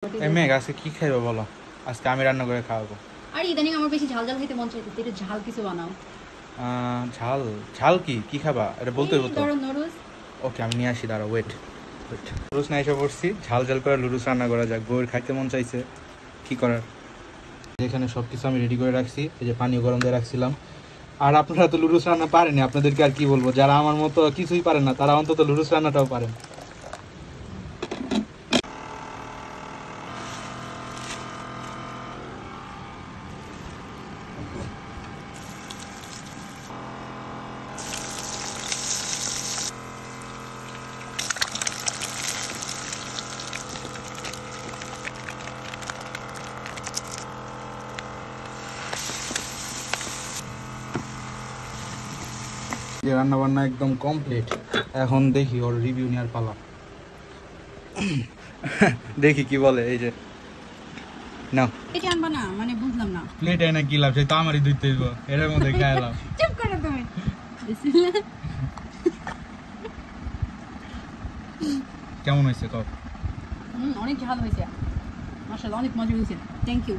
মেঘ আজকে কি খাইবো বলো? আজকে আমি রান্না করে খাওয়াবো। আর ইদানিং আমার বেশি ঝাল ঝাল খেতে মন চাইতেছে, একটু ঝাল কিছু বানাও। ঝাল ঝাল কি খাবা এটা বলতে হইব তো। নুডলস। ওকে আমি নিয়ে আসি, দাঁড়াও ওয়েট। লুডুস না এসে পড়ছি, ঝাল ঝাল করে লুডুস রান্না করা যাক। বউয়ের খাইতে মন চাইছে, কি করার। এখানে সব কিছু আমি রেডি করে রাখছি, এই যে পানিও গরম দিয়ে রাখছিলাম। আর আপনারা তো লুডুস রান্না পারেনি, আপনাদেরকে আর কি বলবো। যারা আমার মতো কিছুই পারেন না তারা অন্তত লুডুস রান্নাটাও পারেন। যে রান্না বান্না একদম কমপ্লিট, এখন দেখি ওর রিভিউ নেওয়ার পালা। দেখি কি বলে। এই যে না এটা আনবা না, মানে বুঝলাম না। প্লেট এনে কি লাভ, সেই তো আমারই দুইতে দিব, এর মধ্যে খাইলাম। চুপ করো তুমি। বিসমিল্লাহ। কেমন হয়েছে কও? অনেক ঝাল হয়েছে, মাশাআল্লাহ অনেক মজা হয়েছে। Thank you.